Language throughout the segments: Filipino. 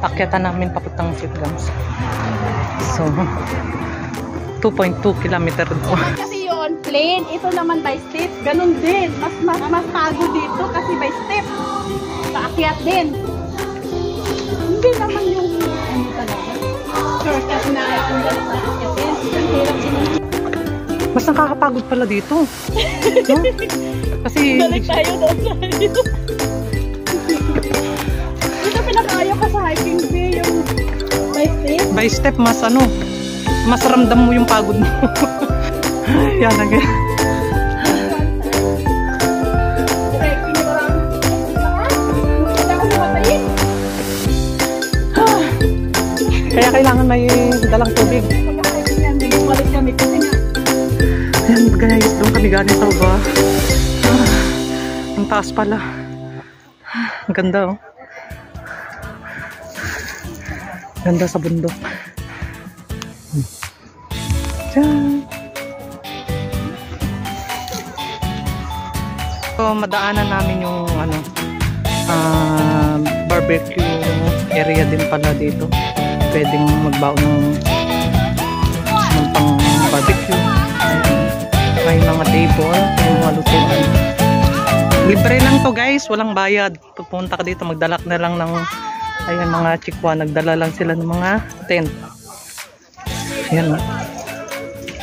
akyatan namin papuntang Sitgums. So, 2.2 kilometer doon. Kasi yun, plain. Ito naman by step. Ganun din. Mas tago dito kasi by step. Paakyat din. Hindi naman yung ano talaga. Shortcut na kung gano'n sa akyatin. Ang hirap din. Mas nakakapagod pala dito. No? Kasi balik tayo doon sa dito. Dito pinakaayaw ka sa hiking fee yung by step. By step mas ano, mas ramdam mo yung pagod mo. Yan na ganyan. Kaya kailangan may dalang tubig. Ayan guys, doon kami galing sa baba. Ang taas pala. Ang ganda oh. Ganda sa bundok. Diyan. So, madaanan namin yung ano, barbecue area din pala dito. Pwedeng magbaon ng pang barbecue. May mga table, may mga lutuan. Libre lang to guys, walang bayad. Pupunta ka dito, magdalak na lang ng ayan mga chikwa, nagdala lang sila ng mga tent. Ayan.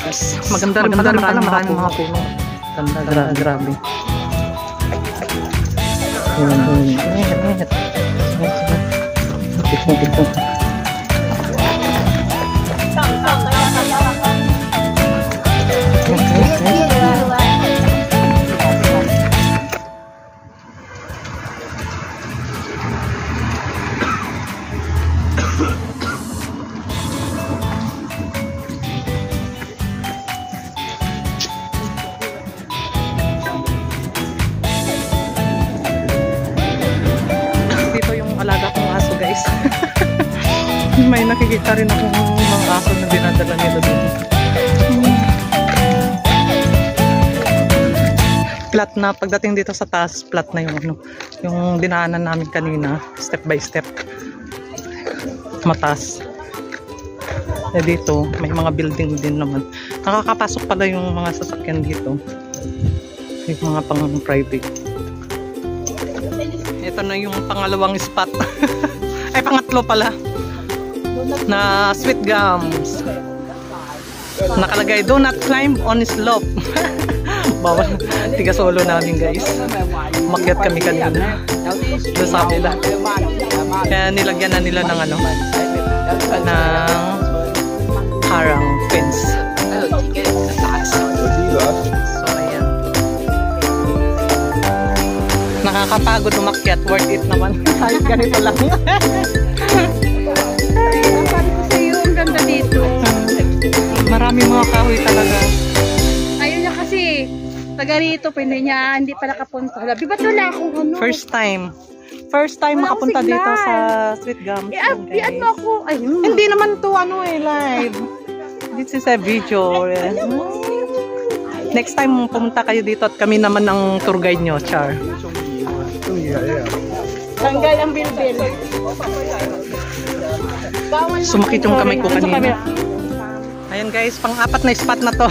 Yes. Maganda pala, maraming mga puno. Ganda, grabe. Ayan. Dito. May nakikita rin akong mga aso na dinadala nila dito. Flat na, pagdating dito sa taas, flat na yung ano, yung dinaanan namin kanina, step by step. Mataas. Eh dito, may mga building din naman. Nakakapasok pala yung mga sasakyan dito. Yung mga pang private. Ito na yung pangalawang spot. Ay, pangatlo pala. Na Sitgums. Nakalagay, do not climb on slope. Bawal. Tiga solo namin guys. Makyat kami kanina. Doon sa kabila. Kaya nilagyan na nila ng ano, ng harang fence. So ayan. Nakakapagod umakyat, worth it naman. Kahit ganito lang. Marami mga kahoy talaga. Ayun niya kasi, taga rito, hindi pa nakapunta. Labi, ba't wala akong ano? First time makapunta dito sa Sitgums. Iyan mo ako. Ayun. Hindi naman to ano live. This is a video. Next time pumunta kayo dito at kami naman ang tour guide nyo, Char. Tanggal ang bilbil. Sumakit yung kamay ko kanina. Ayan guys, pang-apat na spot na to.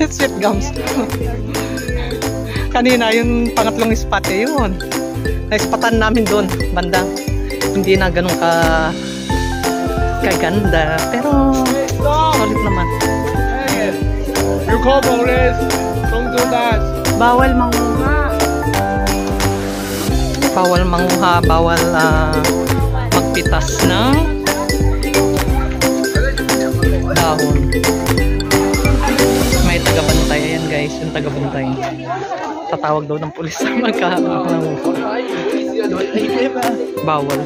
Sitgums. Kanina yung pangatlong spot eh, yun. Na-spotan namin doon, banda. Hindi na ganun kaganda, pero solid naman. Bawal manguha. Bawal magpitas ng dahon. May taga-bantay. Ayan guys, yung taga-bantay. Tatawag daw ng pulis na bawal.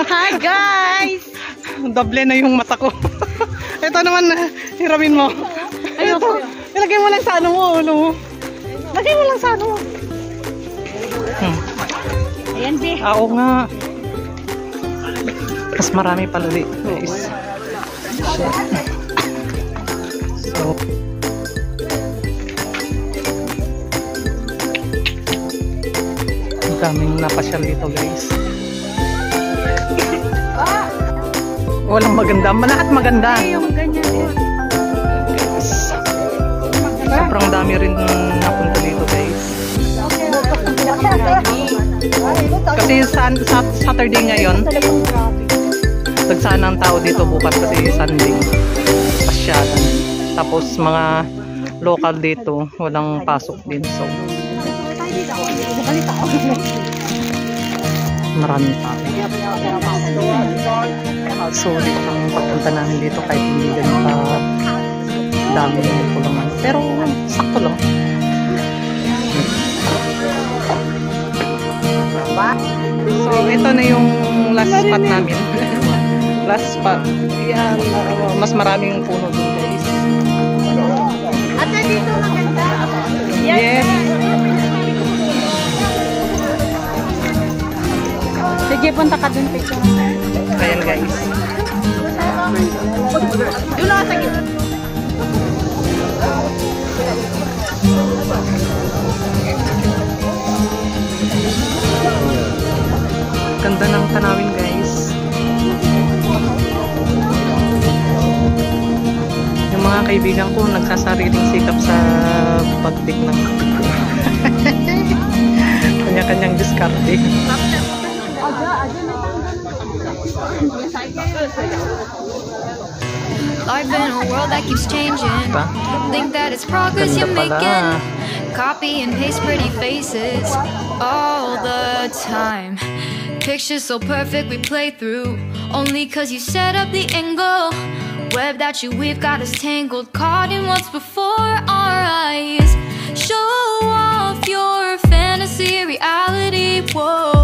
Hi guys! Doble na yung mata ko. Ito naman, hiramin mo. Ito, ilagay mo lang sa ano mo, ulo mo. Lagay mo lang sa ano mo. Ayan, be. Oo nga. Mas marami pala dito, guys. So, ang daming napasyal dito, guys. Walang maganda. Lahat maganda. Yung ganyan din. Sobrang dami rin napunta dito, guys. Kasi Saturday ngayon, nagsana ang tao dito bukas kasi Sunday. Pasyalan. Tapos mga local dito, walang pasok din. So, maraming tao. Sulit ang pagpunta namin dito kahit hindi ganun pa dami ng kulangan. Pero sakto lang. So, ito na yung last spot namin. Last spot. Yan, mas maraming puno dun, guys. At dito maganda. Yes. Sige, punta ka dun, picture. Ayan, guys. Doon ako sa gitna. Ganda ng tanawin, guys. Yung mga kaibigan ko nagsasariling sikap sa pagtik ng kanya-kanyang diskarte. Life in a world that keeps changing. Think that it's progress you're making. Copy and paste pretty faces all the time. Pictures so perfect we play through only cause you set up the angle. Web that you weave got us tangled, caught in what's before our eyes. Show off your fantasy reality, whoa.